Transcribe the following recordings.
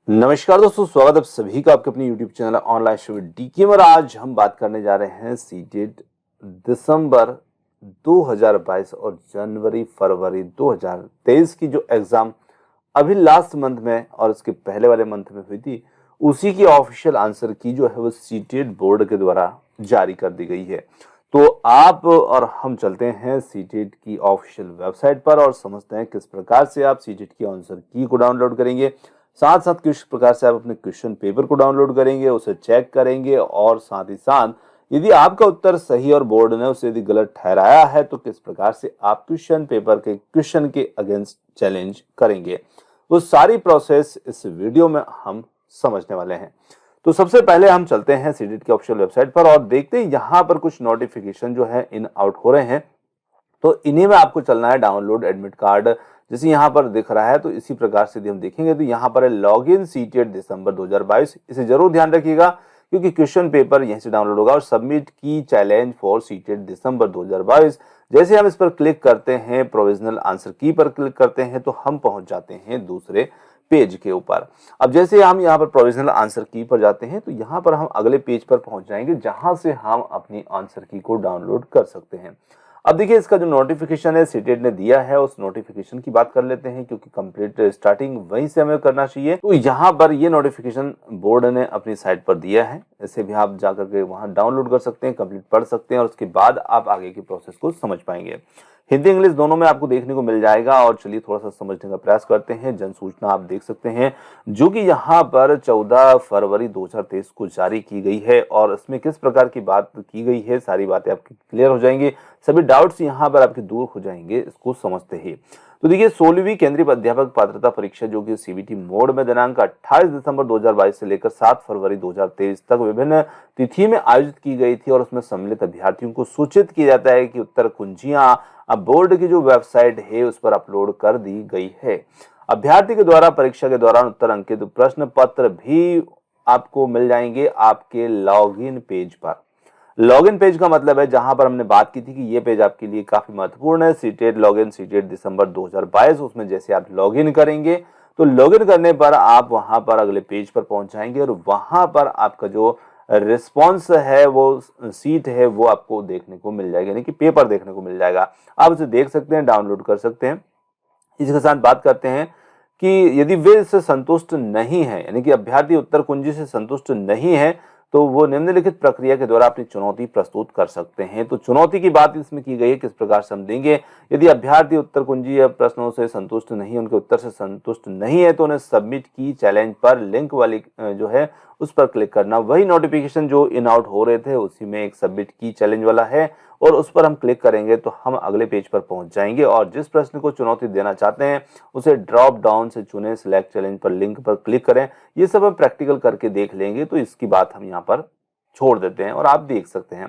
नमस्कार दोस्तों, स्वागत है आप सभी का आपके अपने YouTube channel online show DK में। आज हम बात करने जा रहे हैं सीटेट दिसंबर 2022 और जनवरी फरवरी 2023 की जो एग्जाम अभी लास्ट मंथ में और उसके पहले वाले मंथ में हुई थी, उसी की ऑफिशियल आंसर की जो है वो सीटेट बोर्ड के द्वारा जारी कर दी गई है। तो आप और हम चलते हैं सीटेट की ऑफिशियल वेबसाइट पर और समझते हैं किस प्रकार से आप सीटेट की आंसर की को डाउनलोड करेंगे, साथ साथ किस प्रकार से आप अपने क्वेश्चन पेपर को डाउनलोड करेंगे, उसे चेक करेंगे और साथ ही साथ यदि आपका उत्तर सही और बोर्ड ने उसे यदि गलत ठहराया है तो किस प्रकार से आप क्वेश्चन पेपर के क्वेश्चन के अगेंस्ट चैलेंज करेंगे, वो सारी प्रोसेस इस वीडियो में हम समझने वाले हैं। तो सबसे पहले हम चलते हैं सीटेट की ऑफिशियल वेबसाइट पर और देखते हैं यहाँ पर कुछ नोटिफिकेशन जो है इन आउट हो रहे हैं। तो इन्हीं में आपको चलना है, डाउनलोड एडमिट कार्ड जैसे यहाँ पर दिख रहा है। तो इसी प्रकार से यदि हम देखेंगे तो यहाँ पर है लॉग इन सीटेट दिसंबर 2022, इसे जरूर ध्यान रखिएगा क्योंकि क्वेश्चन पेपर यहीं से डाउनलोड होगा। और सबमिट की चैलेंज फॉर सीटेट दिसंबर 2022, जैसे हम इस पर क्लिक करते हैं, प्रोविजनल आंसर की पर क्लिक करते हैं तो हम पहुंच जाते हैं दूसरे पेज के ऊपर। अब जैसे हम यहाँ पर प्रोविजनल आंसर की पर जाते हैं तो यहाँ पर हम अगले पेज पर पहुंच जाएंगे जहां से हम अपनी आंसर की को डाउनलोड कर सकते हैं। अब देखिए इसका जो नोटिफिकेशन है सीटेट ने दिया है, उस नोटिफिकेशन की बात कर लेते हैं क्योंकि कंप्लीट स्टार्टिंग वहीं से हमें करना चाहिए। तो यहाँ पर ये नोटिफिकेशन बोर्ड ने अपनी साइट पर दिया है, इसे भी आप जाकर के वहां डाउनलोड कर सकते हैं, कंप्लीट पढ़ सकते हैं और उसके बाद आप आगे की प्रोसेस को समझ पाएंगे। हिंदी इंग्लिश दोनों में आपको देखने को मिल जाएगा। और चलिए थोड़ा सा समझने का प्रयास करते हैं। जन सूचना आप देख सकते हैं जो कि यहाँ पर 14 फरवरी 2023 को जारी की गई है और इसमें किस प्रकार की बात की गई है, सारी बातें आपकी क्लियर हो जाएंगी, सभी डाउट्स यहाँ पर आपके दूर हो जाएंगे इसको समझते ही। तो देखिए 16वीं केंद्रीय अध्यापक पात्रता परीक्षा जो कि सीबीटी मोड में दिनांक 28 दिसंबर 2022 से लेकर 7 फरवरी 2023 तक विभिन्न तिथि में आयोजित की गई थी और उसमें सम्मिलित अभ्यर्थियों को सूचित किया जाता है कि उत्तर कुंजियां अब बोर्ड की जो वेबसाइट है उस पर अपलोड कर दी गई है। अभ्यर्थी के द्वारा परीक्षा के दौरान उत्तर अंकित प्रश्न पत्र भी आपको मिल जाएंगे आपके लॉगिन पेज पर। लॉगिन पेज का मतलब है जहां पर हमने बात की थी कि ये पेज आपके लिए काफी महत्वपूर्ण है, सीटेट लॉगिन सीटेट दिसंबर 2022। उसमें जैसे आप लॉगिन करेंगे तो लॉगिन करने पर आप वहां पर अगले पेज पर पहुंच जाएंगे और वहां पर आपका जो रिस्पॉन्स है, वो सीट है, वो आपको देखने को मिल जाएगा, यानी कि पेपर देखने को मिल जाएगा। आप उसे देख सकते हैं, डाउनलोड कर सकते हैं। इसके साथ बात करते हैं कि यदि वे इससे संतुष्ट नहीं है, यानी कि अभ्यर्थी उत्तर कुंजी से संतुष्ट नहीं है, तो वो निम्नलिखित प्रक्रिया के द्वारा अपनी चुनौती प्रस्तुत कर सकते हैं। तो चुनौती की बात इसमें की गई है, किस प्रकार से हम देंगे। यदि अभ्यर्थी उत्तर कुंजी या प्रश्नों से संतुष्ट नहीं, उनके उत्तर से संतुष्ट नहीं है, तो उन्हें सबमिट की चैलेंज पर लिंक वाली जो है उस पर क्लिक करना। वही नोटिफिकेशन जो इन आउट हो रहे थे उसी में एक सबमिट की चैलेंज वाला है और उस पर हम क्लिक करेंगे तो हम अगले पेज पर पहुंच जाएंगे और जिस प्रश्न को चुनौती देना चाहते हैं उसे ड्रॉप डाउन से चुने, सिलेक्ट चैलेंज पर लिंक पर क्लिक करें। ये सब हम प्रैक्टिकल करके देख लेंगे, तो इसकी बात हम यहाँ पर छोड़ देते हैं और आप देख सकते हैं,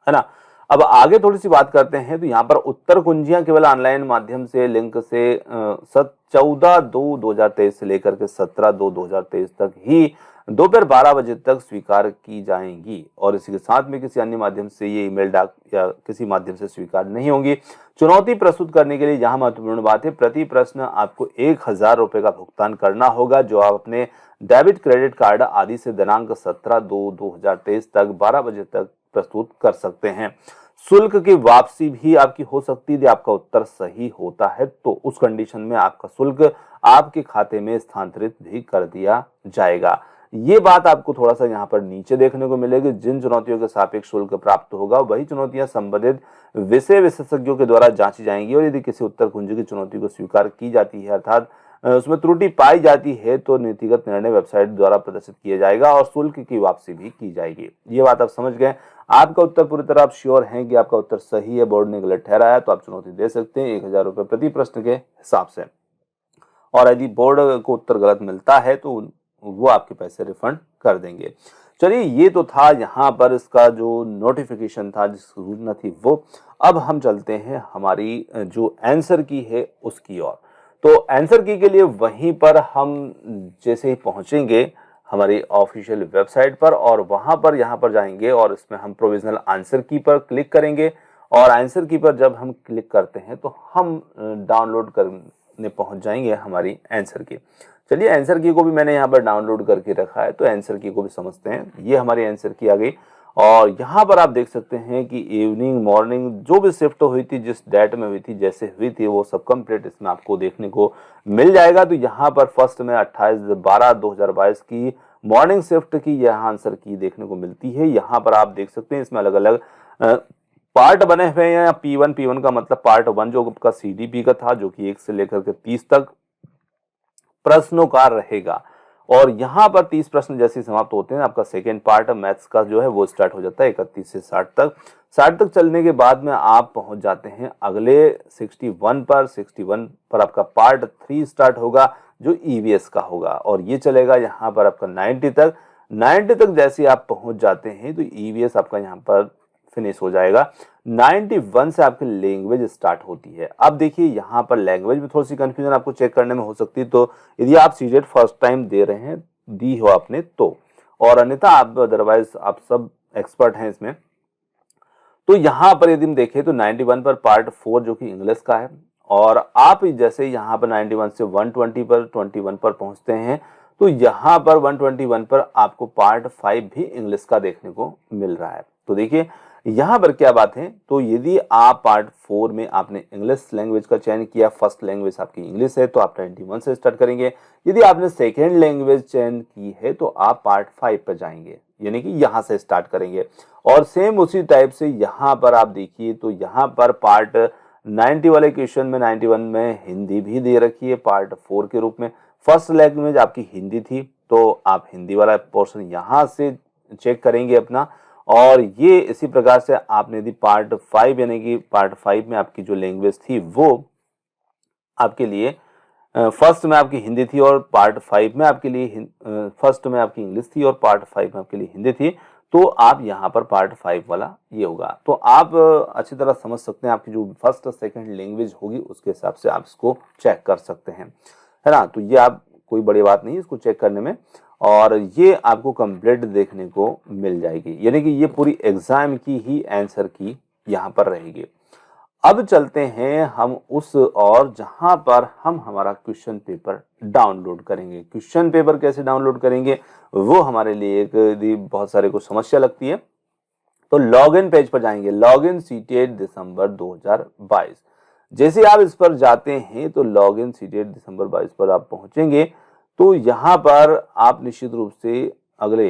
है ना। अब आगे थोड़ी सी बात करते हैं। तो यहाँ पर उत्तर कुंजियां केवल ऑनलाइन माध्यम से लिंक से 14/2/2023 से लेकर के 17/2/2023 तक ही दोपहर 12 बजे तक स्वीकार की जाएंगी और इसी के साथ में किसी अन्य माध्यम से ये ईमेल, डाक या किसी माध्यम से स्वीकार नहीं होंगी। चुनौती प्रस्तुत करने के लिए यहाँ महत्वपूर्ण बात है, प्रति प्रश्न आपको 1000 रुपए का भुगतान करना होगा जो आप अपने डेबिट क्रेडिट कार्ड आदि से दिनांक 17/2/2023 तक 12 बजे तक प्रस्तुत कर सकते हैं। शुल्क की वापसी भी आपकी हो सकती है यदि आपका उत्तर सही होता है, तो उस कंडीशन में आपका शुल्क आपके खाते में स्थानांतरित भी कर दिया जाएगा। ये बात आपको थोड़ा सा यहाँ पर नीचे देखने को मिलेगी। जिन चुनौतियों के सापेक्ष शुल्क प्राप्त होगा वही चुनौतियां संबंधित विषय विशेषज्ञों के द्वारा जांची जाएंगी और यदि किसी उत्तर कुंजी की चुनौती को स्वीकार की जाती है अर्थात उसमें त्रुटि पाई जाती है तो नीतिगत निर्णय वेबसाइट द्वारा प्रदर्शित किया जाएगा और शुल्क की वापसी भी की जाएगी। ये बात आप समझ गए। आपका उत्तर पूरी तरह आप श्योर हैं कि आपका उत्तर सही है, बोर्ड ने गलत ठहराया, तो आप चुनौती दे सकते हैं 1000 रुपए प्रति प्रश्न के हिसाब से। और यदि बोर्ड को उत्तर गलत मिलता है तो वो आपके पैसे रिफंड कर देंगे। चलिए ये तो था यहाँ पर इसका जो नोटिफिकेशन था, जिसकी सूचना थी वो। अब हम चलते हैं हमारी जो आंसर की है उसकी ओर। तो आंसर की के लिए वहीं पर हम जैसे ही पहुंचेंगे हमारी ऑफिशियल वेबसाइट पर और वहां पर यहाँ पर जाएंगे और इसमें हम प्रोविजनल आंसर की पर क्लिक करेंगे और आंसर की पर जब हम क्लिक करते हैं तो हम डाउनलोड करने पहुंच जाएंगे हमारी आंसर की। चलिए आंसर की को भी मैंने यहाँ पर डाउनलोड करके रखा है, तो आंसर की को भी समझते हैं। ये हमारी आंसर की आ गई और यहाँ पर आप देख सकते हैं कि इवनिंग मॉर्निंग जो भी शिफ्ट हुई थी, जिस डेट में हुई थी, जैसे हुई थी, वो सब कंप्लीट इसमें आपको देखने को मिल जाएगा। तो यहाँ पर फर्स्ट में 28/12/2022 की मॉर्निंग शिफ्ट की यहाँ आंसर की देखने को मिलती है। यहाँ पर आप देख सकते हैं इसमें अलग अलग पार्ट बने हुए हैं। P1 का मतलब पार्ट 1 जो आपका CDP का था, जो कि 1 से लेकर के 30 तक प्रश्नों का रहेगा और यहाँ पर 30 प्रश्न जैसे समाप्त होते हैं, आपका सेकेंड पार्ट मैथ्स का जो है वो स्टार्ट हो जाता है 31 से 60 तक। 60 तक चलने के बाद में आप पहुंच जाते हैं अगले 61 पर। 61 पर आपका पार्ट 3 स्टार्ट होगा जो EVS का होगा और ये चलेगा यहाँ पर आपका 90 तक। 90 तक जैसे आप पहुंच जाते हैं तो EVS आपका यहाँ पर फिनिश हो जाएगा। 91 से आपकी लैंग्वेज स्टार्ट होती है। अब देखिए यहाँ पर लैंग्वेज में थोड़ी सी कंफ्यूजन आपको चेक करने में हो सकती है, तो यदि आप सीटेट फर्स्ट टाइम दे रहे हैं, दी हो आपने तो, और अन्यथा आप अदरवाइज आप सब एक्सपर्ट हैं इसमें, तो यहाँ पर यदि हम देखें तो 91 पर पार्ट 4 जो कि इंग्लिश का है और आप जैसे यहाँ पर 91 से 120 पर 21 पर पहुंचते हैं तो यहाँ पर 121 पर आपको पार्ट 5 भी इंग्लिश का देखने को मिल रहा है। तो देखिए यहाँ पर क्या बात है, तो यदि आप पार्ट 4 में आपने इंग्लिश लैंग्वेज का चयन किया, फर्स्ट लैंग्वेज आपकी इंग्लिश है तो आप 91 से स्टार्ट करेंगे। यदि आपने सेकेंड लैंग्वेज चयन की है तो आप पार्ट 5 पर जाएंगे, यानी कि यहाँ से स्टार्ट करेंगे। और सेम उसी टाइप से यहाँ पर आप देखिए तो यहाँ पर पार्ट 90 वाले क्वेश्चन में 91 में हिंदी भी दे रखी है पार्ट 4 के रूप में। फर्स्ट लैंग्वेज आपकी हिंदी थी तो आप हिंदी वाला पोर्शन यहाँ से चेक करेंगे अपना। और ये इसी प्रकार से आपने यदि पार्ट 5 यानी कि पार्ट 5 में आपकी जो लैंग्वेज थी वो आपके लिए फर्स्ट में आपकी हिंदी थी और पार्ट 5 में आपके लिए फर्स्ट में आपकी इंग्लिश थी और पार्ट 5 में आपके लिए हिंदी थी, तो आप यहाँ पर पार्ट 5 वाला ये होगा। तो आप अच्छी तरह समझ सकते हैं आपकी जो फर्स्ट और सेकंड लैंग्वेज होगी उसके हिसाब से आप इसको चेक कर सकते हैं, है ना। तो ये आप कोई बड़ी बात नहीं है इसको चेक करने में और ये आपको कंप्लीट देखने को मिल जाएगी, यानी कि ये पूरी एग्जाम की ही आंसर की यहाँ पर रहेगी। अब चलते हैं हम उस और जहां पर हम हमारा क्वेश्चन पेपर डाउनलोड करेंगे। क्वेश्चन पेपर कैसे डाउनलोड करेंगे वो हमारे लिए एक यदि बहुत सारे को समस्या लगती है तो लॉगिन पेज पर जाएंगे, लॉगिन सीटेट दिसंबर 2022। जैसे आप इस पर जाते हैं तो लॉगिन सीटेट दिसंबर 22 पर आप पहुंचेंगे तो यहाँ पर आप निश्चित रूप से अगले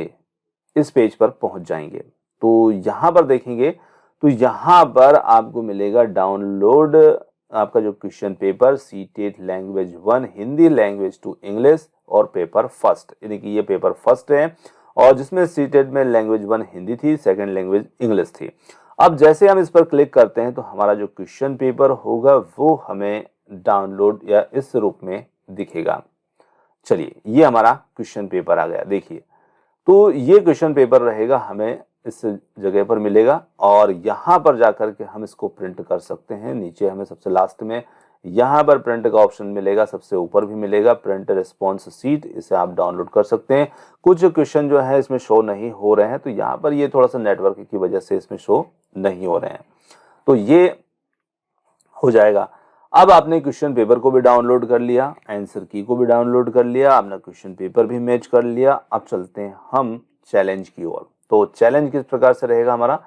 इस पेज पर पहुंच जाएंगे। तो यहाँ पर देखेंगे तो यहाँ पर आपको मिलेगा डाउनलोड आपका जो question paper CTET language 1 Hindi language 2 English और पेपर फर्स्ट, यानी कि ये पेपर फर्स्ट है और जिसमें सीटेट में लैंग्वेज 1 हिंदी थी, सेकंड लैंग्वेज इंग्लिश थी। अब जैसे हम इस पर क्लिक करते हैं तो हमारा जो क्वेश्चन पेपर होगा वो हमें डाउनलोड या इस रूप में दिखेगा। चलिए ये हमारा क्वेश्चन पेपर आ गया। देखिए तो ये क्वेश्चन पेपर रहेगा, हमें इस जगह पर मिलेगा और यहाँ पर जाकर के हम इसको प्रिंट कर सकते हैं। नीचे हमें सबसे लास्ट में यहाँ पर प्रिंट का ऑप्शन मिलेगा, सबसे ऊपर भी मिलेगा प्रिंट रिस्पॉन्स सीट, इसे आप डाउनलोड कर सकते हैं। कुछ क्वेश्चन जो है इसमें शो नहीं हो रहे हैं तो यहाँ पर ये थोड़ा सा नेटवर्क की वजह से इसमें शो नहीं हो रहे हैं, तो ये हो जाएगा। अब आपने क्वेश्चन पेपर को भी डाउनलोड कर लिया, आंसर की को भी डाउनलोड कर लिया, आपने क्वेश्चन पेपर भी मैच कर लिया। अब चलते हैं हम चैलेंज की ओर। तो चैलेंज किस प्रकार से रहेगा हमारा,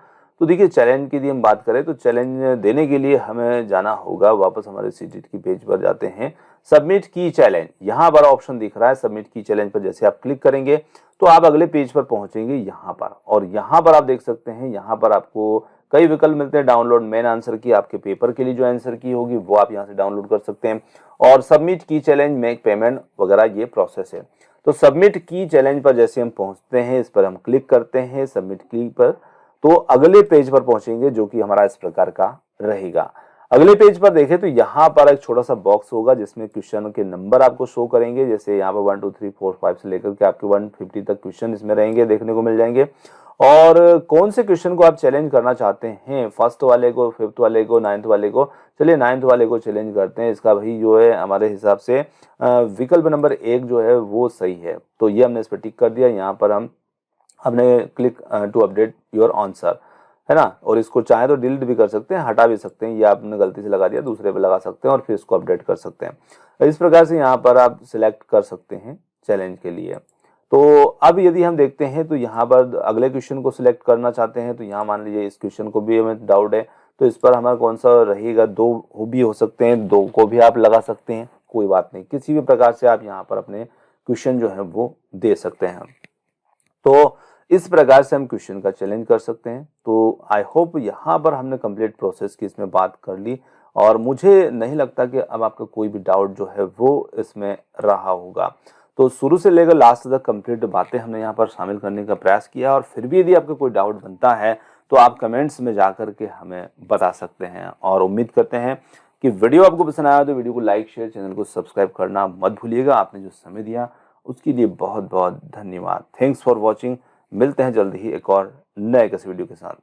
तो देखिए चैलेंज की यदि हम बात करें तो चैलेंज देने के लिए हमें जाना होगा, वापस हमारे सीटेट की पेज पर जाते हैं, सबमिट की चैलेंज, यहाँ बड़ा ऑप्शन दिख रहा है सबमिट की चैलेंज पर जैसे आप क्लिक करेंगे तो आप अगले पेज पर पहुंचेंगे यहाँ पर। और यहाँ पर आप देख सकते हैं यहाँ पर आपको कई विकल्प मिलते हैं। डाउनलोड मेन आंसर की, आपके पेपर के लिए जो आंसर की होगी वो आप यहाँ से डाउनलोड कर सकते हैं और सबमिट की चैलेंज, मेक पेमेंट वगैरह ये प्रोसेस है। तो सबमिट की चैलेंज पर जैसे हम पहुंचते हैं इस पर हम क्लिक करते हैं सबमिट की पर, तो अगले पेज पर पहुंचेंगे जो कि हमारा इस प्रकार का रहेगा। अगले पेज पर देखें तो यहाँ पर एक छोटा सा बॉक्स होगा जिसमें क्वेश्चन के नंबर आपको शो करेंगे, जैसे यहाँ पर 1 2 3 4 5 से लेकर के आपके 150 तक क्वेश्चन इसमें रहेंगे, देखने को मिल जाएंगे। और कौन से क्वेश्चन को आप चैलेंज करना चाहते हैं, फर्स्ट वाले को, फिफ्थ वाले को, 9th वाले को, चलिए 9th वाले को चैलेंज करते हैं। इसका भाई जो है हमारे हिसाब से विकल्प नंबर 1 जो है वो सही है, तो ये हमने इस पर टिक कर दिया। यहाँ पर हम हमने click to update your answer, है ना। और इसको चाहे तो डिलीट भी कर सकते हैं, हटा भी सकते हैं, ये आपने गलती से लगा दिया दूसरे पे लगा सकते हैं और फिर इसको अपडेट कर सकते हैं। इस प्रकार से यहाँ पर आप सिलेक्ट कर सकते हैं चैलेंज के लिए। तो अब यदि हम देखते हैं तो यहाँ पर अगले क्वेश्चन को सिलेक्ट करना चाहते हैं, तो यहाँ मान लीजिए इस क्वेश्चन को भी हमें डाउट है, तो इस पर हमारा कौन सा रहेगा, 2 भी हो सकते हैं, 2 को भी आप लगा सकते हैं, कोई बात नहीं, किसी भी प्रकार से आप यहाँ पर अपने क्वेश्चन जो है वो दे सकते हैं। तो इस प्रकार से हम क्वेश्चन का चैलेंज कर सकते हैं। तो आई होप यहाँ पर हमने कंप्लीट प्रोसेस की इसमें बात कर ली और मुझे नहीं लगता कि अब आपका कोई भी डाउट जो है वो इसमें रहा होगा। तो शुरू से लेकर लास्ट तक कंप्लीट बातें हमने यहाँ पर शामिल करने का प्रयास किया और फिर भी यदि आपको कोई डाउट बनता है तो आप कमेंट्स में जा कर के हमें बता सकते हैं। और उम्मीद करते हैं कि वीडियो आपको पसंद आया तो वीडियो को लाइक शेयर चैनल को सब्सक्राइब करना मत भूलिएगा। आपने जो समय दिया उसके लिए बहुत बहुत धन्यवाद। Thanks for watching. मिलते हैं जल्द ही एक और नए किसी वीडियो के साथ।